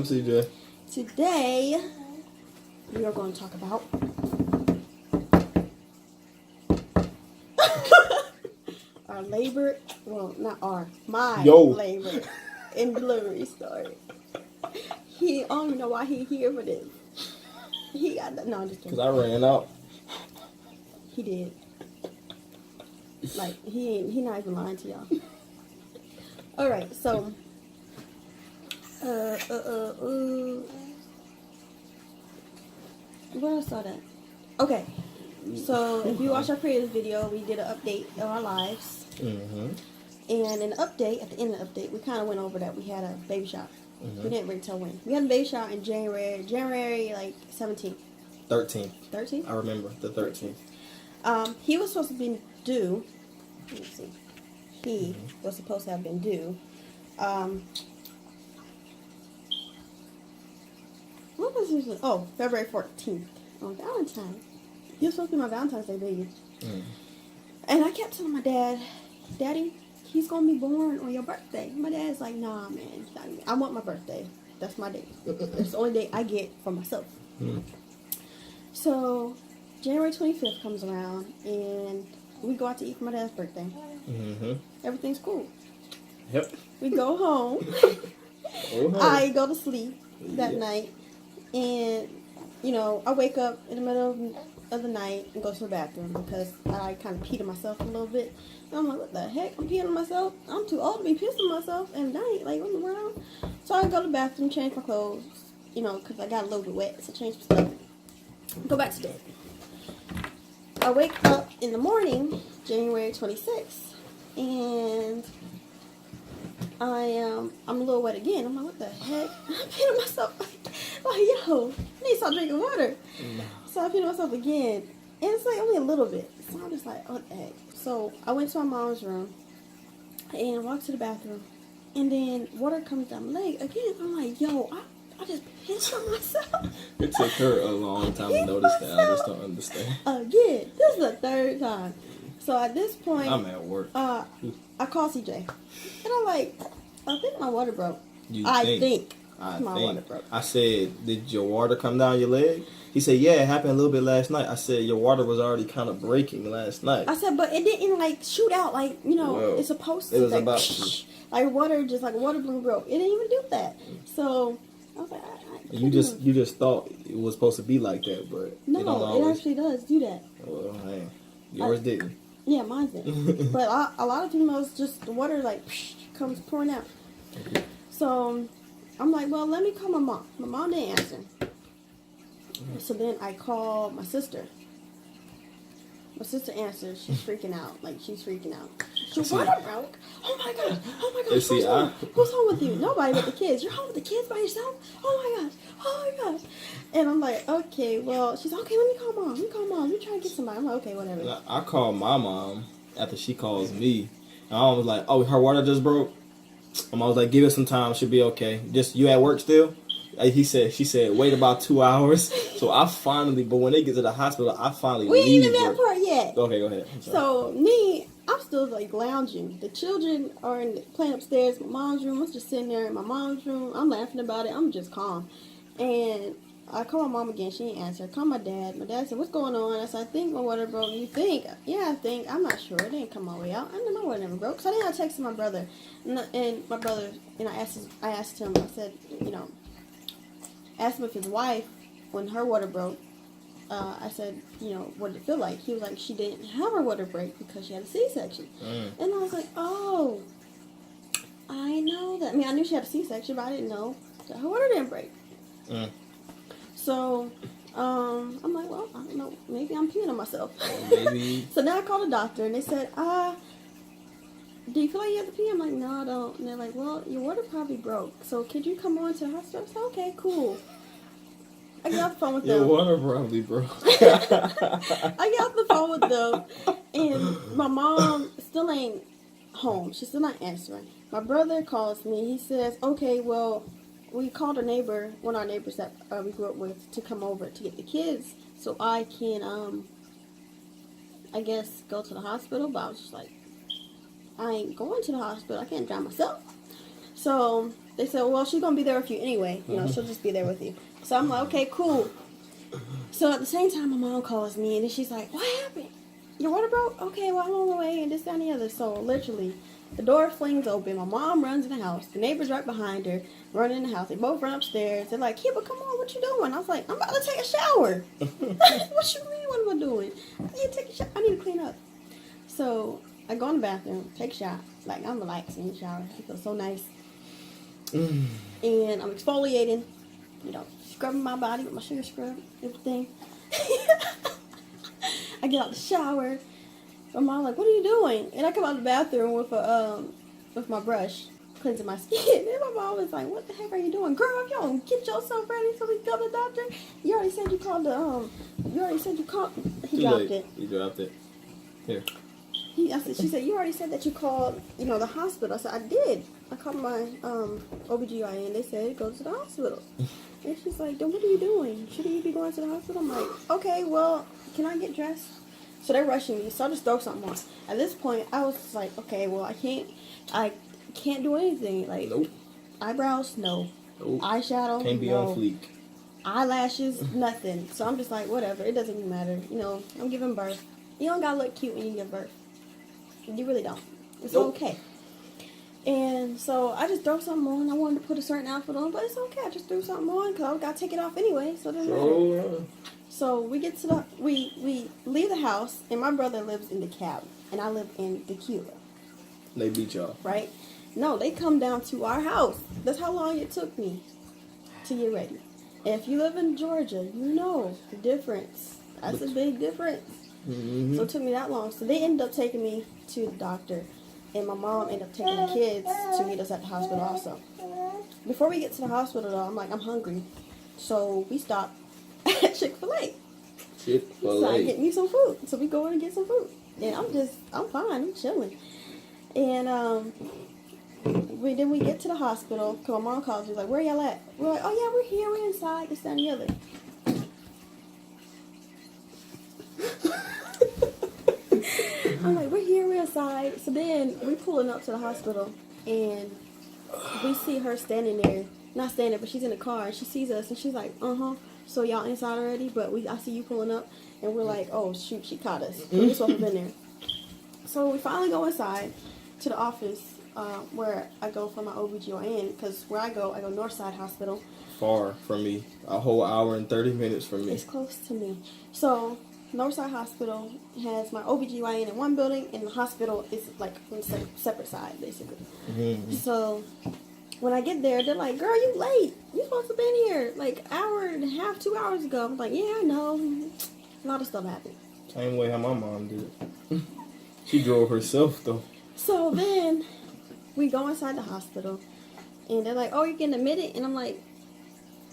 CJ? Today, we are going to talk about our labor, well, not our, my labor and delivery story. I don't even know why he here for this. He got, no, I'm just kidding. Because I ran out. He did. Like, he not even lying to y'all. Alright, so, where else saw that? Okay, so if you watch our previous video, we did an update of our lives. Mm-hmm. And in the update, at the end of the update, we kind of went over that we had a baby shower. Mm-hmm. We didn't really tell when. We had a baby shower in January like 17th. 13th. 13th? I remember, the 13th. He was supposed to be due. Let me see. He was supposed to have been due. What was his? Oh, February 14th on Valentine's. He was supposed to be my Valentine's Day baby. Mm. And I kept telling my dad, Daddy, he's going to be born on your birthday. My dad's like, nah, man. I want my birthday. That's my day. It's the only day I get for myself. Mm. So, January 25th comes around, and we go out to eat for my dad's birthday. Mm-hmm. Everything's cool. Yep. We go home. I go to sleep that night, and, you know, I wake up in the middle of the night and go to the bathroom because I kind of peed on myself a little bit. And I'm like, what the heck? I'm peeing on myself? I'm too old to be pissing on myself at night. Like, what in the world? So I go to the bathroom, change my clothes, you know, because I got a little bit wet, so change my stuff. Go back to bed. I wake up in the morning, January 26th, and I'm a little wet again. I'm like, what the heck? I'm peeing on myself. Like, yo, I need to start drinking water. No. So I peed on myself again, and it's like only a little bit. So I'm just like, what the heck? So I went to my mom's room and walked to the bathroom, and then water comes down my leg again. I'm like, yo, I just pissed on myself. It took her a long time to notice that. I just don't understand. Again, this is the third time. So at this point, I'm at work. I call CJ, and I'm like, I think my water broke. I think my water broke. I said, did your water come down your leg? He said, yeah, it happened a little bit last night. I said, your water was already kind of breaking last night. I said, but it didn't like shoot out like, you know, it's supposed to. It was like, about to. Like water, just like water balloon broke. It didn't even do that. So I was like, you just thought it was supposed to be like that, but no, it actually does do that. Well, hey, yours didn't. Yeah, mine didn't. But a lot of females, just the water like comes pouring out. So I'm like, well, let me call my mom. My mom didn't answer. So then I call my sister. My sister answers. She's freaking out. Like, she's freaking out. Your water broke? Oh my gosh. Oh my gosh. Who's home with you? Nobody but the kids. You're home with the kids by yourself? Oh my gosh. Oh my gosh. And I'm like, okay, well, she's like, okay, let me call mom. Let me try to get somebody. I'm like, okay, whatever. I called my mom after she calls me. And I was like, oh, her water just broke? And I was like, give it some time. She'll be okay. Just, you at work still? She said, wait about 2 hours. So but when they get to the hospital, I finally We ain't even that part yet. Okay, go ahead. So, I'm still like lounging. The children are playing upstairs in my mom's room. I'm just sitting there in my mom's room. I'm laughing about it. I'm just calm. And I call my mom again. She ain't answer. I call my dad. My dad said, what's going on? I said, I think my water broke. You think? Yeah, I think. I'm not sure. It didn't come all the way out. I know my water never broke. So then I texted my brother. And my brother, and I asked him, I said, you know, asked him if his wife, when her water broke, I said, you know, what did it feel like? He was like, she didn't have her water break because she had a C-section. And I was like, oh, I know that. I mean, I knew she had a C-section, but I didn't know that her water didn't break. So, I'm like, well, I don't know. Maybe I'm peeing on myself. Maybe. So now I called the doctor, and they said, do you feel like you have to pee? I'm like, no, I don't. And they're like, well, your water probably broke. So could you come on to the hospital? I said, okay, cool. I got off the phone with them. Your water probably broke. I got off the phone with them, and my mom still ain't home. She's still not answering. My brother calls me. He says, okay, well, we called a neighbor, one of our neighbors that we grew up with, to come over to get the kids so I can, I guess, go to the hospital. But I was just like, I ain't going to the hospital. I can't drive myself. So They said, well, she's going to be there with you anyway. You know, she'll just be there with you. So I'm like, okay, cool. So at the same time, my mom calls me, and then she's like, what happened? Your water broke? Okay, well, I'm on the way, and this, that, and the other. So literally, the door flings open. My mom runs in the house. The neighbor's right behind her, running in the house. They both run upstairs. They're like, Kiba, come on, what you doing? I was like, I'm about to take a shower. What you mean, what am I doing? I need to take a shower. I need to clean up. So I go in the bathroom, take a shower. Like, I'm relaxing in the shower. It feels so nice. And I'm exfoliating, you know, scrubbing my body with my sugar scrub, everything. I get out the shower. My mom like, what are you doing? And I come out the bathroom with my brush, cleansing my skin. And my mom was like, what the heck are you doing? Girl, you don't get yourself ready so we can go to the doctor. You already said you called he dropped it. You dropped it. Here. She said, you already said that you called, you know, the hospital. I said, I did. I called my OBGYN. They said, go to the hospital. And she's like, then what are you doing? Shouldn't you be going to the hospital? I'm like, okay, well, can I get dressed? So they're rushing me, so I just throw something on. At this point, I was just like, okay, well, I can't do anything. Like, Nope. Eyebrows, no. Nope. Eyeshadow, Can't be no. on fleek. Eyelashes, nothing. So I'm just like, whatever. It doesn't even matter. You know, I'm giving birth. You don't gotta look cute when you give birth. You really don't. It's Nope. okay. And so I just throw something on. I wanted to put a certain outfit on, but it's okay. I just threw something on because I got to take it off anyway, so it doesn't matter. So we get to we leave the house, and my brother lives in DeKalb, and I live in Decatur. They beat y'all. Right? No, they come down to our house. That's how long it took me to get ready. And if you live in Georgia, you know the difference. That's a big difference. Mm-hmm. So it took me that long. So they ended up taking me to the doctor, and my mom ended up taking the kids to meet us at the hospital also. Before we get to the hospital, though, I'm like, I'm hungry. So we stop at Chick-fil-A. Chick-fil-A. So I get me some food. So we go in and get some food. And I'm fine. I'm chilling. And then we get to the hospital, because my mom calls me, like, where y'all at? We're like, oh yeah, we're here, we're inside, this, that, and the other. I'm like, we're here, we're inside. So then we pulling up to the hospital, and we see her standing there. Not standing there, but she's in the car, and she sees us, and she's like, so y'all inside already? But I see you pulling up, and we're like, oh shoot, she caught us. We're supposed to have been there. So we finally go inside to the office where I go for my OBGYN, because where I go Northside Hospital. Far from me. A whole hour and 30 minutes from me. It's close to me. So Northside Hospital has my OBGYN in one building, and the hospital is like on the separate side, basically. Mm-hmm. So when I get there, they're like, girl, you late. You supposed to have been here like hour and a half, 2 hours ago. I'm like, yeah, I know. A lot of stuff happened. Same way how my mom did it. She drove herself, though. So then we go inside the hospital, and they're like, oh, you're getting admitted? And I'm like,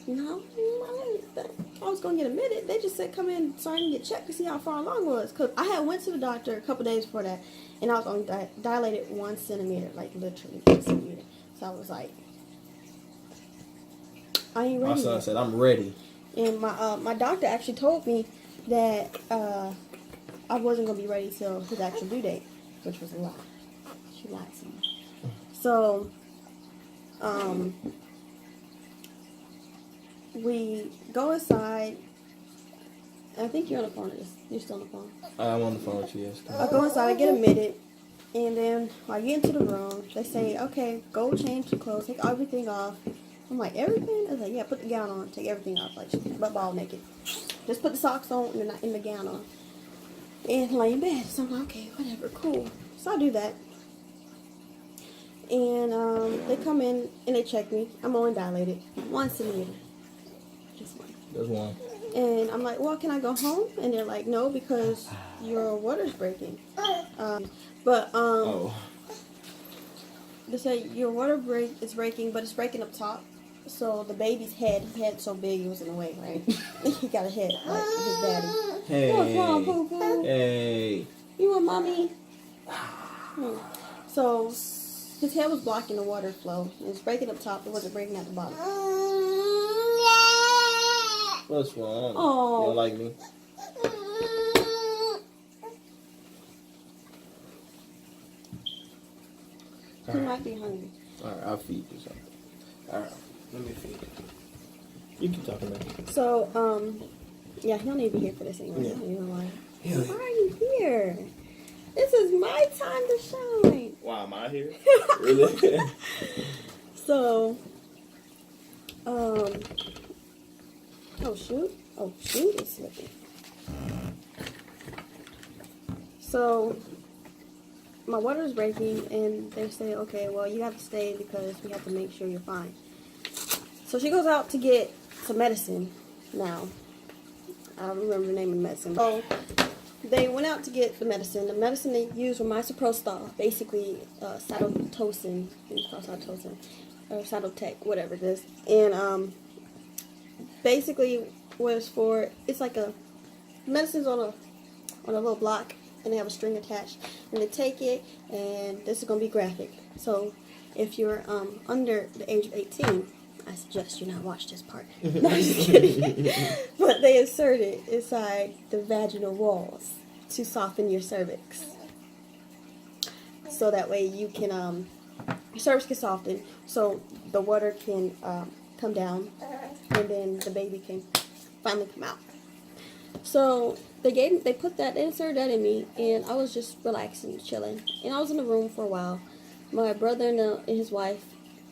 no, I was going to get admitted. They just said come in so I can get checked to see how far along I was. Because I had went to the doctor a couple days before that, and I was only dilated 1 centimeter, like literally 1 centimeter. So I was like, I ain't ready. My son yet. said, I'm ready. And my doctor actually told me that I wasn't going to be ready till his actual due date, which was a lie. She lied to me. So, we go inside. I think you're on the phone. You're still on the phone. I'm on the phone with you, yes. I go inside, I get admitted, and then when I get into the room, they say, okay, go change your clothes, take everything off. I'm like, everything? I was like, yeah, put the gown on, take everything off, like, butt ball naked. Just put the socks on and the gown on. And lay in bed. So I'm like, okay, whatever, cool. So I do that. And they come in and they check me. I'm only dilated 1 centimeter. Just one. There's one. And I'm like, well, can I go home? And they're like, no, because your water's breaking. They say your water is breaking, but it's breaking up top. So the baby's head, his head's so big it was in the way, right? He got a head like his daddy. Hey. What's wrong, Poo Poo? Hey. You want mommy? So his head was blocking the water flow. It was breaking up top. It wasn't breaking at the bottom. What's wrong? Oh. You don't like me? He might be hungry. Alright, I'll feed you something. Alright, let me see. You keep talking about it. So, yeah, he don't need to be here for this anyway. Yeah. I don't even know why. Yeah. Why are you here? This is my time to shine. Why am I here? Really? So, oh shoot, it's slipping. So, my water's breaking, and they say, okay, well, you have to stay because we have to make sure you're fine. So she goes out to get some medicine now. I don't remember the name of the medicine. So, they went out to get the medicine. The medicine they used was misoprostol, basically cytotocin. It's called cytotocin. Or cytotec, whatever it is. And basically was for, it's like a, medicine's on a little block, and they have a string attached. And they take it, and this is going to be graphic. So if you're under the age of 18, I suggest you not watch this part. No, I'm just kidding. But they insert it inside the vaginal walls to soften your cervix. So that way you can, your cervix can soften, so the water can come down, and then the baby can finally come out. So they inserted that in me, and I was just relaxing, chilling. And I was in the room for a while. My brother and his wife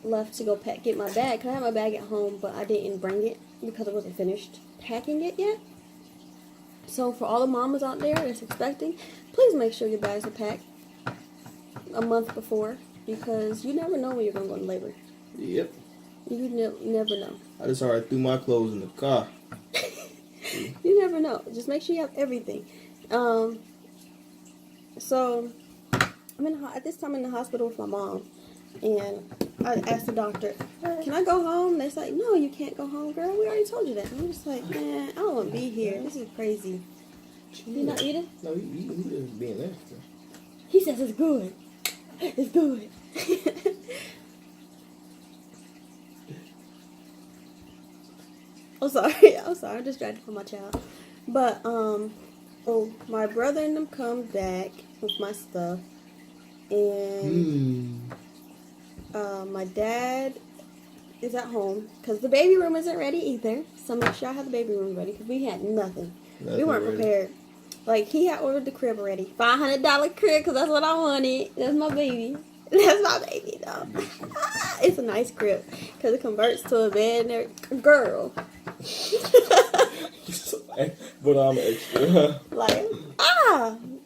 left to go get my bag, because I had my bag at home, but I didn't bring it because I wasn't finished packing it yet. So for all the mamas out there that's expecting, please make sure your bags are packed a month before, because you never know when you're going to go into labor. Yep. You never know. I just already threw my clothes in the car. You never know. Just make sure you have everything. So I'm at this time in the hospital with my mom, and I asked the doctor, "Can I go home?" They're like, "No, you can't go home, girl. We already told you that." And I'm just like, "Man, I don't want to be here. This is crazy." You not eating? No, he just being extra. He says it's good. It's good. I'm sorry. I'm distracted from my child. But my brother and them come back with my stuff, and my dad is at home because the baby room isn't ready either. So make sure I have the baby room ready, because we had nothing. We weren't prepared. Like, he had ordered the crib already, $500 crib, because that's what I wanted. That's my baby. That's my baby, though. It's a nice crib because it converts to a bed and everything. Girl. But I'm extra. Like,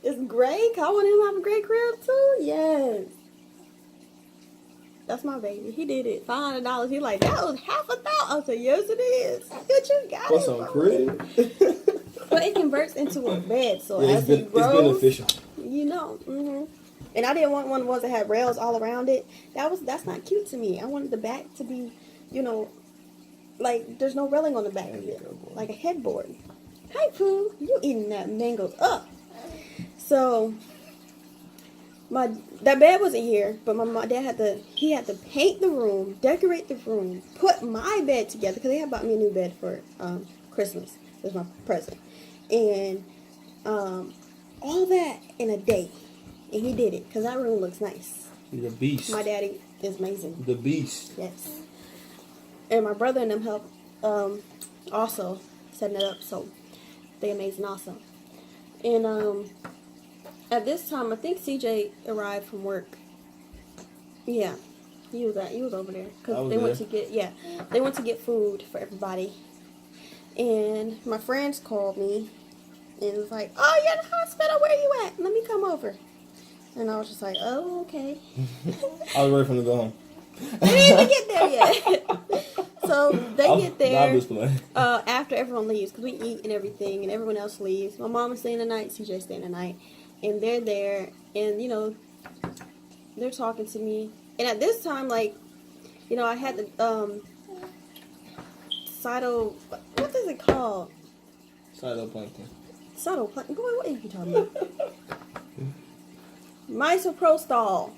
it's great. I want him to have a great crib too. Yes. That's my baby. He did it. $500. He like, that was $500. I said, yes, it is. Good, you got What's it. on crib? But it converts into a bed, so Yeah, as he grows, it's beneficial. you know. And I didn't want one of the ones that had rails all around it. That's not cute to me. I wanted the back to be, like there's no railing on the back of it, like a headboard. Hi, Pooh, you eating that mangoes up? So that bed wasn't here, but my dad had to paint the room, decorate the room, put my bed together, because they had bought me a new bed for Christmas. It was my present. And all that in a day. And he did it, because that room looks nice. He's a beast. My daddy is amazing. The beast. Yes. And my brother and them helped also setting it up, so they amazing also. And at this time, I think CJ arrived from work. Yeah, he was over there, because they went to get food for everybody. And my friends called me and was like, "Oh, you're in the hospital. Where you at? Let me come over." And I was just like, "Oh, okay." I was ready for them to go home. They didn't even get there yet. So they get there after everyone leaves, because we eat and everything, and everyone else leaves. My mom is staying the night, CJ's staying the night, and they're there, and they're talking to me. And at this time, I had the what is it called? Cytoplankton. Cytoplankton. Boy, what are you talking about? Misoprostol.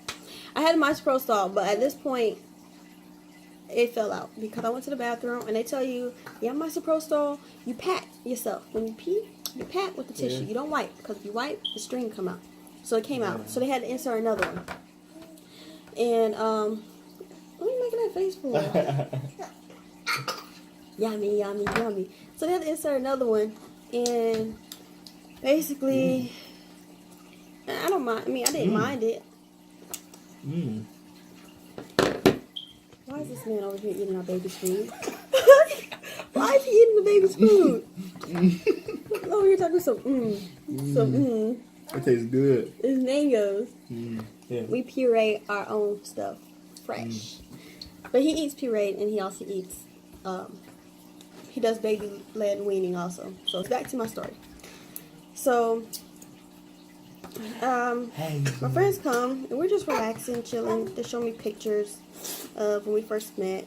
I had misoprostol, but at this point, it fell out because I went to the bathroom, and they tell you, have misoprostol, you pat yourself. When you pee, you pat with the tissue. You don't wipe, because if you wipe, the string come out. So it came out. So they had to insert another one. And let me making that face for? Yummy, yummy, yummy. So they had to insert another one, and basically, I don't mind. I mean, I didn't mind it. Why is this man over here eating our baby's food? Why is he eating the baby's food? Over here talking some It tastes good. His name goes. Yeah. We puree our own stuff fresh. But he eats pureed, and he also eats, he does baby-led weaning also. So back to my story. So, my friends come, and we're just relaxing, chilling. They show me pictures of when we first met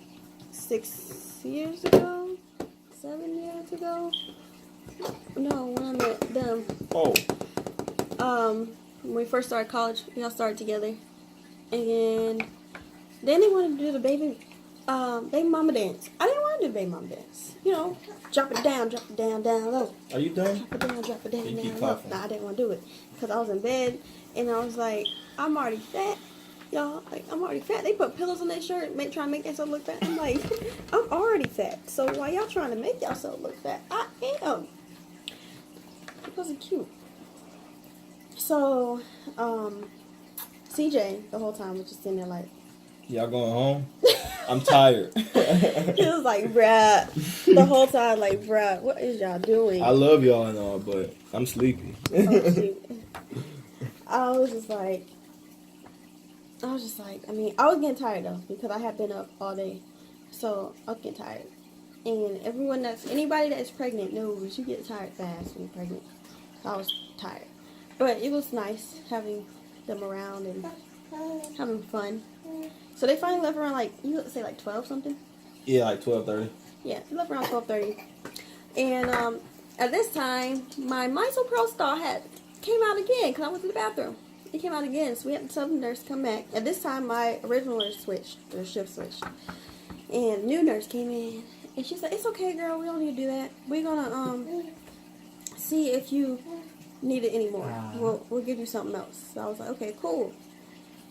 6 years ago, 7 years ago. No, when I met them. Oh. When we first started college, we all started together, and then they wanted to do the baby mama dance. I didn't want to do the baby mama dance. You know, drop it down, down low. Are you done? Drop it down, You keep down low. coughing. Nah, I didn't want to do it because I was in bed, and I was like, I'm already fat. Y'all, like, I'm already fat. They put pillows on their shirt, trying to make themselves look fat. I'm like, I'm already fat. So why y'all trying to make yourself look fat? I am. It wasn't cute. So, CJ, the whole time was just sitting there like, Y'all going home? I'm tired. he was like, bruh, the whole time, like, bruh, what is y'all doing? I love y'all and all, but I'm sleepy. Oh, shoot. I was just like, I mean, I was getting tired though, because I had been up all day. So, I was getting tired. And anybody that's pregnant knows you get tired fast when you're pregnant. So I was tired. But it was nice having them around and having fun. So they finally left around, like, you would say like 12 something? Yeah, like 12:30. Yeah, they left around 12:30. And at this time, my misoprostol came out again because I went to the bathroom. It came out again, so we had to tell the nurse to come back. At this time, my original nurse switched, the shift switched. And new nurse came in, and she said, "It's okay, girl, we don't need to do that. We're going to see if you need it anymore. We'll give you something else." So I was like, okay, cool.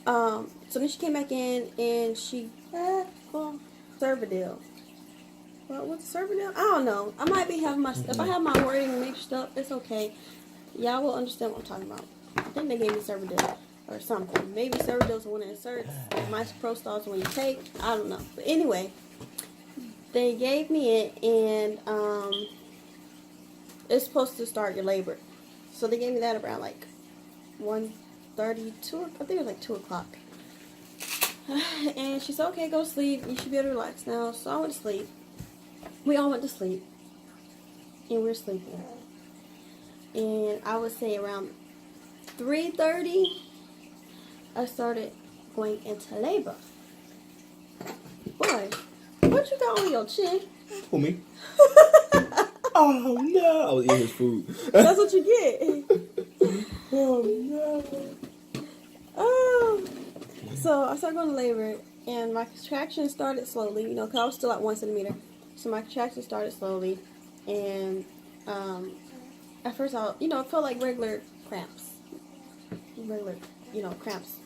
So then she came back in, and she, Cervidil. Well, what's Cervidil? I don't know. I might be having if I have my wording mixed up, it's okay. Y'all will understand what I'm talking about. I think they gave me Cervidil or something. Maybe Cervidil is the one that inserts. Misoprostol is the one you take. I don't know. But anyway, they gave me it, and it's supposed to start your labor. So they gave me that around like 1:30, 2. I think it was like 2 o'clock. And she said, "Okay, go sleep. You should be able to relax now." So I went to sleep. We all went to sleep, and we were sleeping. And I would say around 3:30, I started going into labor. Boy, what you got on your chin? Who, me? Oh, no. I was eating his food. That's what you get. Oh, no. Oh. So I started going to labor, and my contractions started slowly, you know, because I was still at 1 centimeter. So my contractions started slowly, and at first it felt like regular cramps. Cramps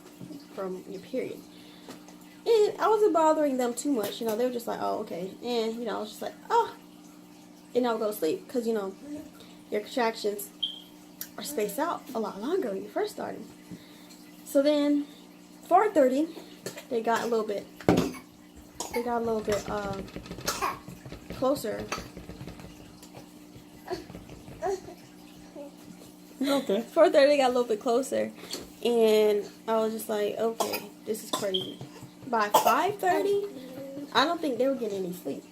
from your period. And I wasn't bothering them too much, they were just like, oh, okay. And, I was just like, oh. And I would go to sleep, because, your contractions are spaced out a lot longer when you first started. So then, 4:30, they got a little bit closer. Okay. 4:30, they got a little bit closer, and I was just like, okay, this is crazy. By 5:30, I don't think they were getting any sleep.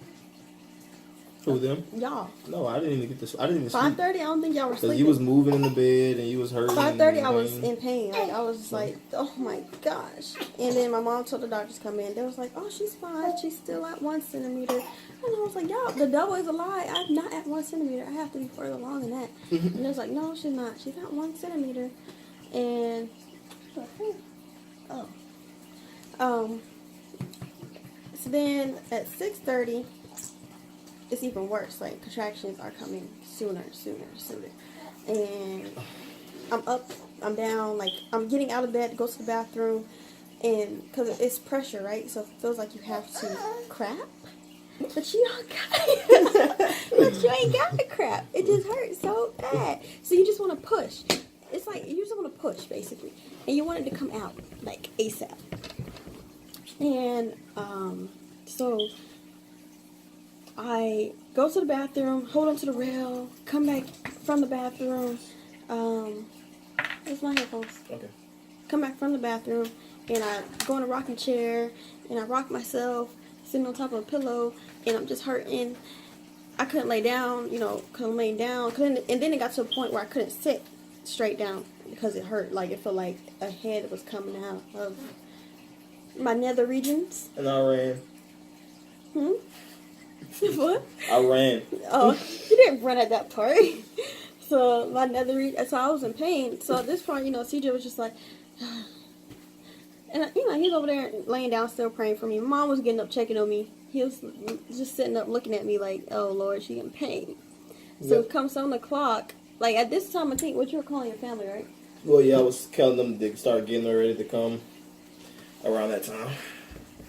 Who, them? Y'all. No, I didn't even get this. I didn't even 5:30, sleep. I don't think y'all were sleeping. Because you was moving in the bed and you was hurting. 5:30, I was in pain. Like, I was just like, oh my gosh. And then my mom told the doctors to come in. They was like, oh, she's fine. She's still at 1 centimeter. And I was like, y'all, the double is a lie. I'm not at 1 centimeter. I have to be further along than that. And they was like, no, she's not. She's at 1 centimeter. And, so then at 6:30, it's even worse. Like, contractions are coming sooner. And I'm up, I'm down, like, I'm getting out of bed to go to the bathroom, and because it's pressure, right? So it feels like you have to crap, but you don't got but you ain't got to crap. It just hurts so bad. So you just want to push. It's like you just want to push, basically, and you want it to come out like ASAP. And so I go to the bathroom, hold on to the rail, come back from the bathroom. Where's my headphones? Okay. Come back from the bathroom, and I go in a rocking chair, and I rock myself, sitting on top of a pillow, and I'm just hurting. I couldn't lay down, couldn't lay down. And then it got to a point where I couldn't sit straight down because it hurt. Like, it felt like a head was coming out of my nether regions. And I ran. What? I ran. Oh, you didn't run at that part. So my nether region, so I was in pain. So at this point, CJ was just like, and he was over there laying down still praying for me. My mom was getting up checking on me. He was just sitting up looking at me like, oh Lord, she in pain. So it comes 7 o'clock. Like at this time, I think what you were calling your family, right? Well, yeah, I was telling them to start getting ready to come around that time.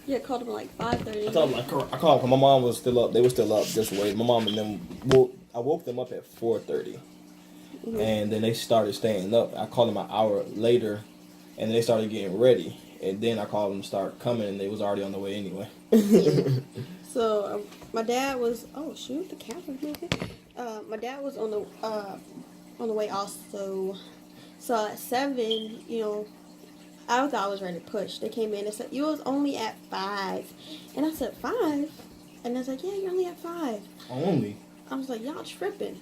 Yeah, called them like 5:30. I told them, I called them. My mom was still up. They were still up just waiting. My mom and them, I woke them up at 4:30. Mm-hmm. And then they started staying up. I called them an hour later, and they started getting ready. And then I called them to start coming, and they was already on the way anyway. So my dad was, oh shoot, the camera's moving. My dad was on the way also. So at 7, I thought I was ready to push. They came in and said, you was only at 5. And I said, 5? And I was like, yeah, you're only at 5. Only? I was like, y'all tripping.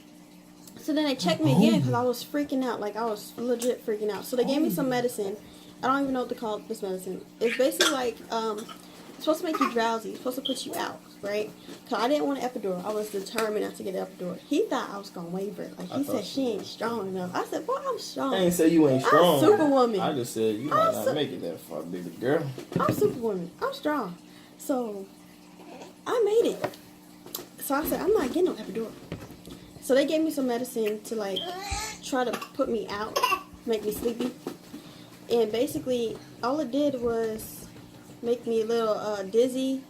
So then they checked me again because I was freaking out. Like, I was legit freaking out. So they gave me some medicine. I don't even know what to call this medicine. It's basically like, it's supposed to make you drowsy. It's supposed to put you out, right? Because I didn't want an epidural. I was determined not to get an epidural. He thought I was going to waver. Like, he said she ain't strong enough. I said, boy, I'm strong. I ain't say you ain't strong. I'm Superwoman. I just said you might not make it that far, baby girl. I'm Superwoman. I'm strong. So, I made it. So I said, I'm not getting no epidural. So they gave me some medicine to, like, try to put me out, make me sleepy. And basically, all it did was make me a little dizzy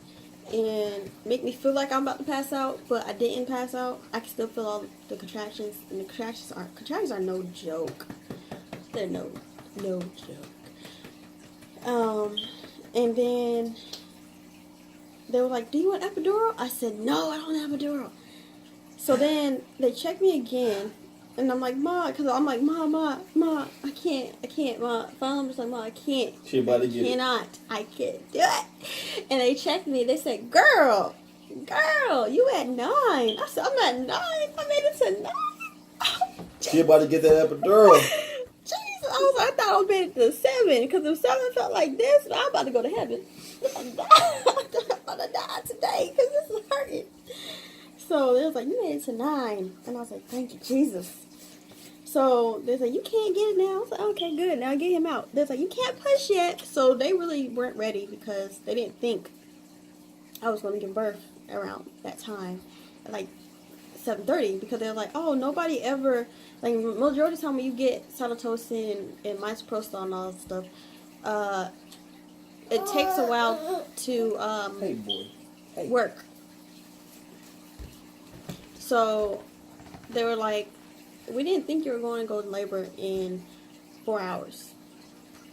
and make me feel like I'm about to pass out, but I didn't pass out. I can still feel all the contractions, and the contractions are no joke. They're no joke. And then they were like, do you want epidural? I said, no, I don't have epidural. So then they checked me again, and I'm like, Ma, because I'm like, Ma, I can't, Ma. Finally, I'm just like, Ma, I can't. She about to get I can't do it. And they checked me. They said, girl, you at 9. I said, I'm at 9. I made it to 9. Oh, she about to get that epidural. Jesus, I thought I was made it to 7, because if 7 felt like this, I'm about to go to heaven. I'm about to die today because this is hurting. So they was like, you made it to 9. And I was like, thank you, Jesus. So they was like, you can't get it now. I was like, okay, good. Now get him out. They was like, you can't push yet. So they really weren't ready because they didn't think I was going to give birth around that time, like 7:30, because they're like, oh, nobody ever, like, majority of the time when you get cytotocin and misoprostol and all that stuff, it takes a while to work. So they were like, we didn't think you were going to go to labor in 4 hours.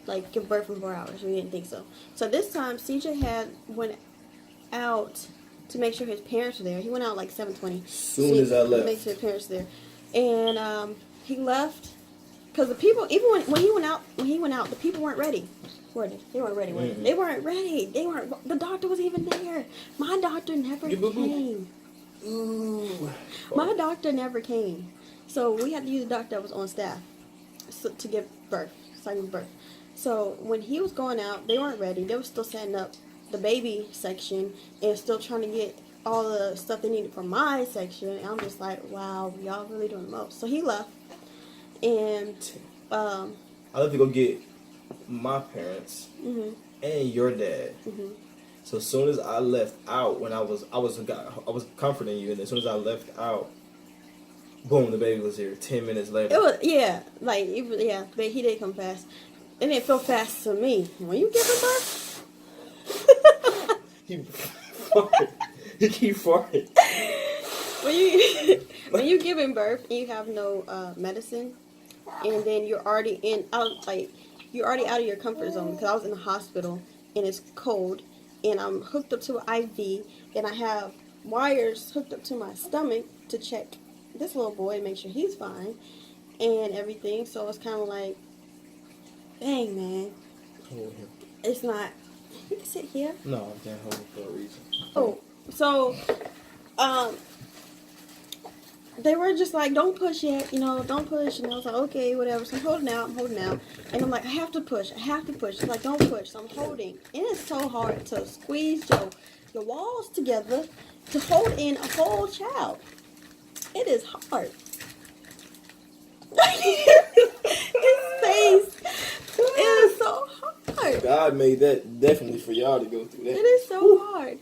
Like, give birth in 4 hours. We didn't think so. So this time, CJ went out to make sure his parents were there. He went out like 7:20. Soon as I left. Make sure his parents were there. And he left because the people, even when he went out, the people weren't ready. Were they? They weren't ready. Mm-hmm. They weren't ready. The doctor wasn't even there. My doctor never came. Ooh. My doctor never came. So we had to use a doctor that was on staff to give birth, So when he was going out, they weren't ready. They were still setting up the baby section and still trying to get all the stuff they needed for my section. And I'm just like, wow, y'all really doing the most. So he left. And I left to go get my parents and your dad. Mm-hmm. So as soon as I left out, when I was comforting you, and as soon as I left out, boom, the baby was here. 10 minutes later. It was but he did come fast. It didn't feel fast to me. When you give birth, He farted. He keep farting. when you giving birth and you have no medicine, and then you're already you're already out of your comfort zone, because I was in the hospital and it's cold and I'm hooked up to an IV and I have wires hooked up to my stomach to check this little boy and make sure he's fine and everything. So it's kind of like, dang, man, it's not. You can sit here. No, I can't hold it for a reason. Oh, so they were just like, don't push yet, don't push. And I was like, okay, whatever. So I'm holding out. And I'm like, I have to push. It's like, don't push. So I'm holding. And it's so hard to squeeze your walls together to hold in a whole child. It is hard. His face. It is so hard. God made that definitely for y'all to go through that. It is so hard.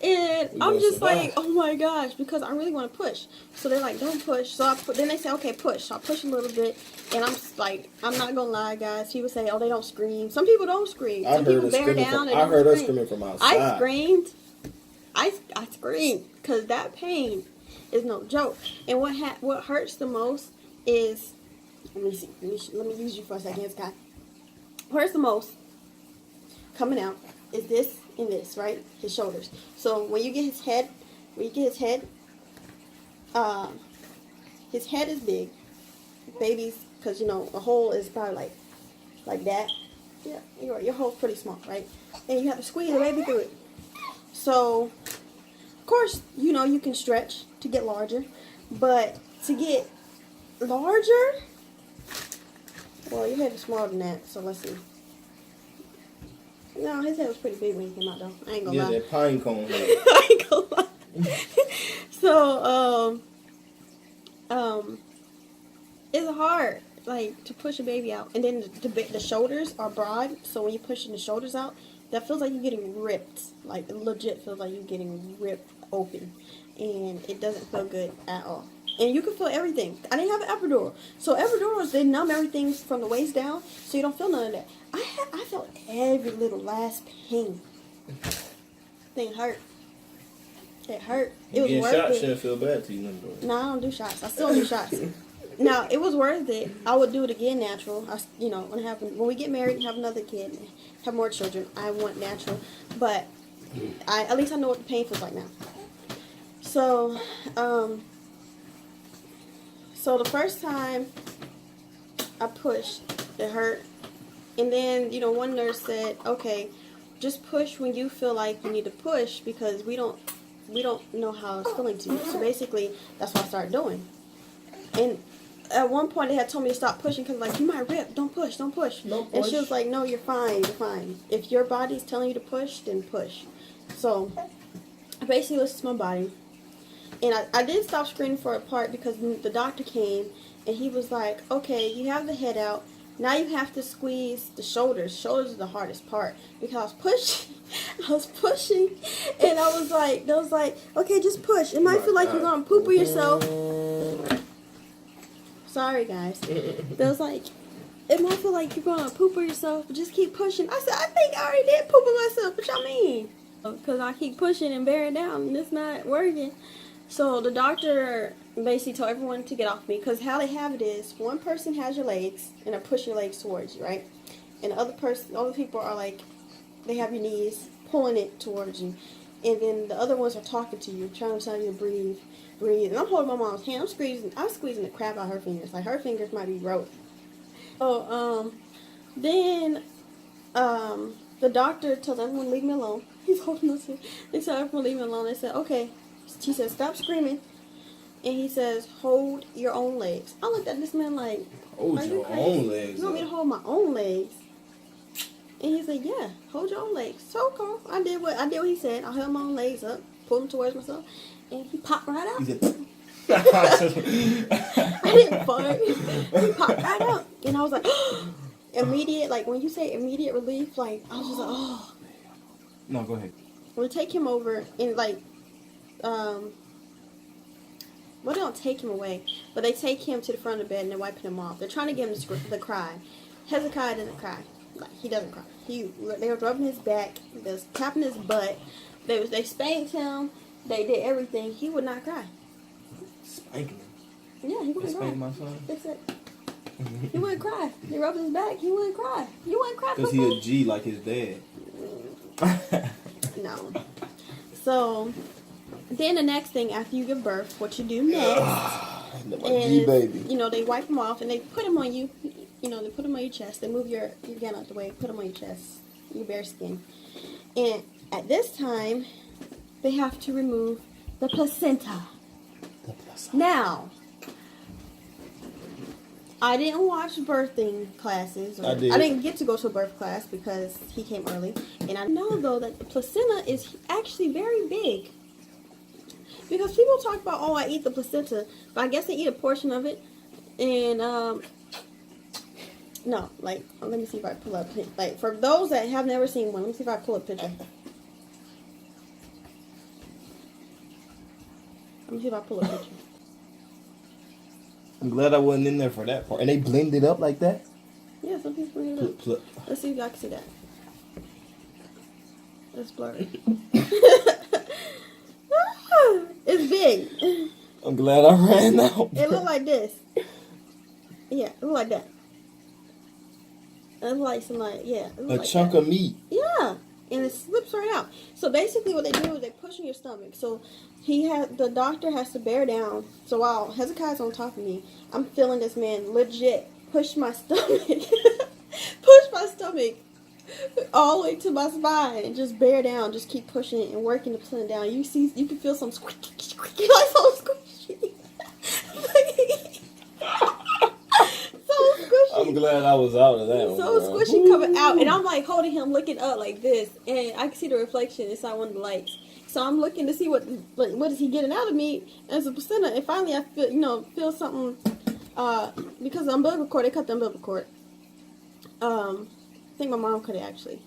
And We I'm gonna just survive. like, oh my gosh, because I really want to push. So they're like, don't push. So then they say, okay, push. So I push a little bit, and I'm just like, I'm not gonna lie, guys. People say, oh, they don't scream. Some people don't scream. Some people bear down. I heard her screaming from outside. I screamed. I screamed because that pain is no joke. And what hurts the most is, let me see. Let me use you for a second, Sky. What hurts the most coming out is this and this, right? His shoulders. So when you get his head, his head is big. Babies, because a hole is probably like that. Yeah, your hole's pretty small, right? And you have to squeeze the baby through it. So, of course, you can stretch to get larger, but to get larger, well, your head is smaller than that. So let's see. No, his head was pretty big when he came out, though. I ain't gonna lie. Yeah, that pine cone head. I ain't gonna lie. So, it's hard, to push a baby out. And then the shoulders are broad, so when you're pushing the shoulders out, that feels like you're getting ripped. Like, it legit feels like you're getting ripped open. And it doesn't feel good at all. And you can feel everything. I didn't have an epidural. So epidurals, they numb everything from the waist down, so you don't feel none of that. I felt every little last pain. Thing hurt. It hurt. It was worth shots it. shouldn't feel bad to you, no. No, I don't do shots. I still do shots. Now, it was worth it. I would do it again natural. When we get married and have another kid, have more children, I want natural. But at least I know what the pain feels like now. So, so the first time I pushed, it hurt. And then, one nurse said, okay, just push when you feel like you need to push, because we don't know how it's feeling to you. So basically, that's what I started doing. And at one point, they had told me to stop pushing because, you might rip. Don't push. Don't push. And she was like, no, you're fine. You're fine. If your body's telling you to push, then push. So I basically listened to my body. And I did stop screaming for a part because the doctor came and he was like, okay, you have the head out. Now you have to squeeze the shoulders. Shoulders are the hardest part because I was pushing, and I was like, okay, just push. It might feel like you're gonna poop on yourself. Sorry, guys. They was like, it might feel like you're gonna poop on yourself, but just keep pushing. I said, I think I already did poop on myself. What y'all mean? Because I keep pushing and bearing down, and it's not working. So the doctor basically told everyone to get off me, because how they have it is one person has your legs and they're pushing your legs towards you, right? And the other people are like, they have your knees pulling it towards you, and then the other ones are talking to you, trying to tell you to breathe. And I'm holding my mom's hand. I'm squeezing the crap out of her fingers. Like, her fingers might be broke. So then the doctor told everyone to leave me alone. He's holding us here. They told everyone to leave me alone. They said, okay. She said, stop screaming. And he says, hold your own legs. I looked at this man like, hold your own legs. You want me to hold my own legs? And he said, yeah, hold your own legs. So cool. I did what he said. I held my own legs up, pulled them towards myself, and he popped right out. I didn't fart. He popped right out. And I was like, immediate, like when you say immediate relief, like I was just like, oh. No, go ahead. We take him over and well, they don't take him away, but they take him to the front of the bed and they're wiping him off. They're trying to get him to cry. Hezekiah didn't cry. Like, he doesn't cry. They were rubbing his back, they was tapping his butt. They spanked him. They did everything. He would not cry. Spanking him. Yeah, he wouldn't cry. Spank my son. That's it. He wouldn't cry. They rubbed his back. He wouldn't cry. You wouldn't cry. Because he a G like his dad. No. So then the next thing after you give birth, what you do next is, baby. you know, they wipe them off and they put them on you. You know, they put them on your chest. They move your gown out the way, put them on your chest, your bare skin. And at this time, they have to remove the placenta. Now, I didn't watch birthing classes. I did. I didn't get to go to a birth class because he came early. And I know, though, that the placenta is actually very big. Because people talk about, oh, I eat the placenta. But I guess they eat a portion of it. And, no, like, let me see if I pull up. Like, for those that have never seen one, let me see if I pull a picture. Let me see if I pull a picture. I'm glad I wasn't in there for that part. And they blend it up like that? Yeah, some people bring it up. Let's see if y'all can see that. It's blurry. It's big. I'm glad I ran out. It looked like this. Yeah, it looked like that. It looked like some a chunk of meat. Yeah, and it slips right out. So basically, what they do is they push in your stomach. So the doctor has to bear down. So while Hezekiah's on top of me, I'm feeling this man legit push my stomach, all the way to my spine, and just bear down. Just keep pushing it and working the placenta down. You can feel some squeaky, like some squishy. I'm glad I was out of that one. So squishy coming out, and I'm like holding him, looking up like this, and I can see the reflection inside one of the lights. So I'm looking to see what is he getting out of me as a placenta, and finally I feel something because the umbilical cord, they cut the umbilical cord. I think my mom cut it actually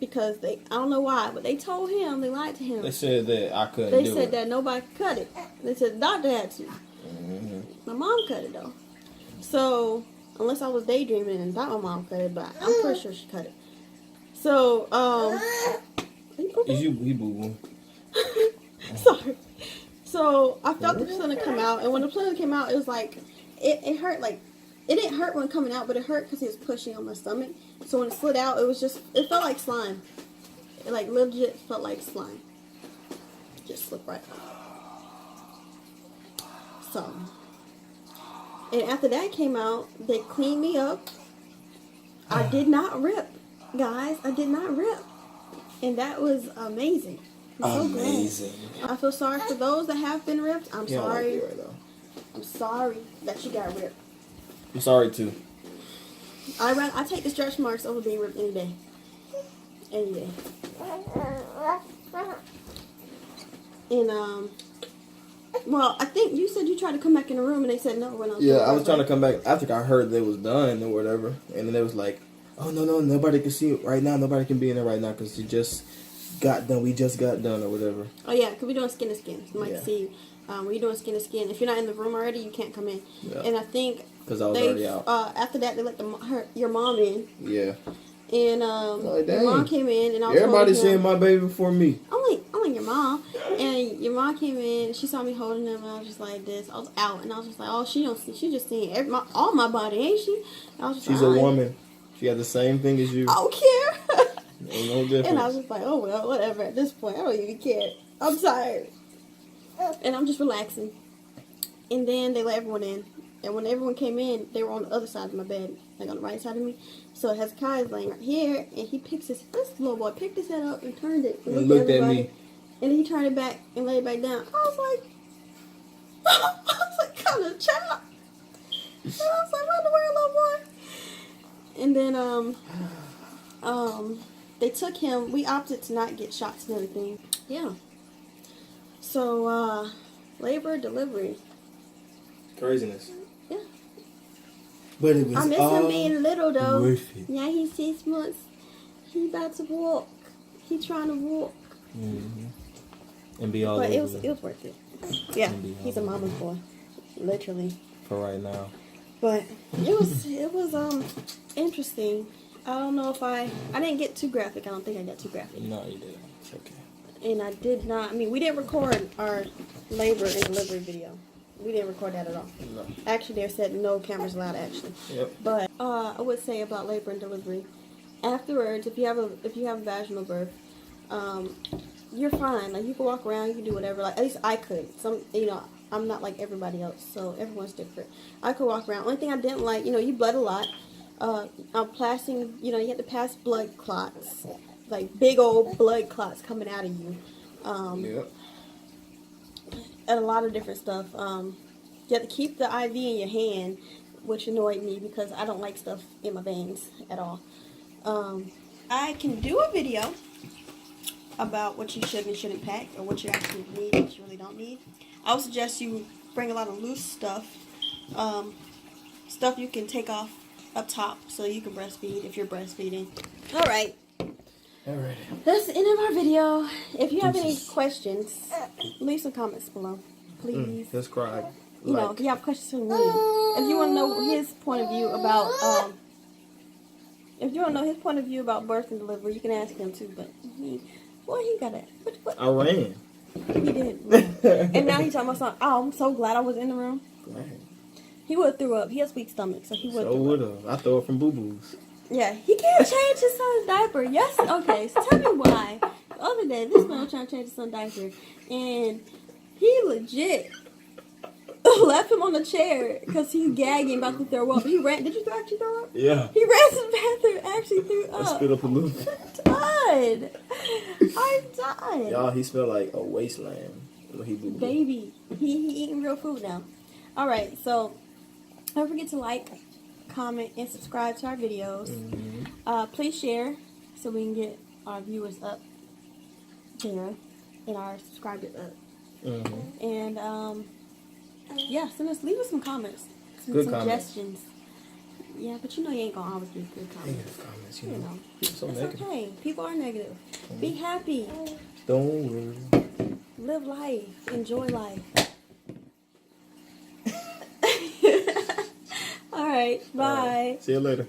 because I don't know why, but they told him, they lied to him. They said that I couldn't. They said that nobody could cut it. They said the doctor had to. Mm-hmm. My mom cut it though. So unless I was daydreaming and thought my mom cut it, but I'm pretty sure she cut it. So, Is you boo-boo? Sorry. So I felt the placenta come out, and when the placenta came out, it was like it hurt. Like it didn't hurt when coming out, but it hurt because he was pushing on my stomach. So when it slid out, it felt like slime. It like legit felt like slime. Just slipped right out. So. And after that came out, they cleaned me up. I did not rip, guys. I did not rip. And that was amazing. I'm so amazing. glad. I feel sorry for those that have been ripped. I'm sorry. Right now. I'm sorry that you got ripped. I'm sorry too. I take the stretch marks over being ripped any day. Any day. And well, I think you said you tried to come back in the room and they said no when I was I was trying to come back after I heard they was done or whatever, and then they was like, "Oh no, nobody can see it right now. Nobody can be in there right now because you just got done. We just got done or whatever." Oh yeah, because we're doing skin to skin. Somebody can see you. When you're doing skin to skin, if you're not in the room already, you can't come in. Yeah. And I think because I was already out. After that, they let your mom in. Yeah. And your mom came in, and I was everybody's seeing my baby before me. I'm like your mom, and your mom came in. She saw me holding him, and I was just like this. I was out, and I was just like, oh, she just seeing all my body, ain't she? And I was just She's a woman. She got the same thing as you. I don't care. Ain't no difference. And I was just like, oh well, whatever. At this point, I don't even care. I'm tired, and I'm just relaxing. And then they let everyone in. And when everyone came in, they were on the other side of my bed, like on the right side of me. So Hezekiah is laying right here, and he this little boy picked his head up and turned it and looked at me. And then he turned it back and laid it back down. I was like, kind of child. And I was like, what in the world, little boy? And then they took him. We opted to not get shots and everything. Yeah. So labor, delivery. Craziness. Yeah. But it was I miss him being little though. Worth it. Yeah, he's 6 months. He about to walk. He trying to walk. Mm-hmm. And be all but over. it was worth it. Yeah, he's a mama's boy, literally. For right now. But it was interesting. I don't know if I didn't get too graphic. I don't think I got too graphic. No, you didn't. It's okay. And I did not. I mean, we didn't record our labor and delivery video. We didn't record that at all. No. Actually, they said no cameras allowed. Actually. Yep. But I would say about labor and delivery. Afterwards, if you have a vaginal birth, you're fine. Like you can walk around, you can do whatever. Like at least I could. I'm not like everybody else, so everyone's different. I could walk around. Only thing I didn't like, you bled a lot. I'm passing, you had to pass blood clots, like big old blood clots coming out of you. Yep. And a lot of different stuff. You have to keep the IV in your hand, which annoyed me because I don't like stuff in my veins at all. I can do a video about what you should and shouldn't pack, or what you actually need and what you really don't need. I would suggest you bring a lot of loose stuff, stuff you can take off up top so you can breastfeed if you're breastfeeding. Alright. Alright. That's the end of our video. If you have any questions, leave some comments below. Please. Subscribe. If you have questions for me. If you want to know his point of view about birth and delivery, you can ask him too, but he got it. I ran. He did. And now he's talking about something. Oh, I'm so glad I was in the room. Glad. He would have threw up. He has weak stomach, so he would have threw up. I throw it from boo-boos. Yeah, he can't change his son's diaper. Yes, okay, so tell me why. The other day, this man was trying to change his son's diaper, and he legit left him on the chair because he's gagging, about to throw up. He ran. Did you actually throw up? Yeah. He ran to the bathroom, actually threw up. I spit up a little bit. I died. Y'all, he smelled like a wasteland when he boo-boo. Baby, he eating real food now. Alright, so don't forget to like, comment, and subscribe to our videos. Mm-hmm. Please share so we can get our viewers up there and our subscribers up. Mm-hmm. And leave us some comments, some Good suggestions. Yeah, but you ain't gonna always give good comments. Negative comments, you know. People so It's negative. okay. People are negative. Be happy. Don't worry. Live life. Enjoy life. All right. Bye. See you later.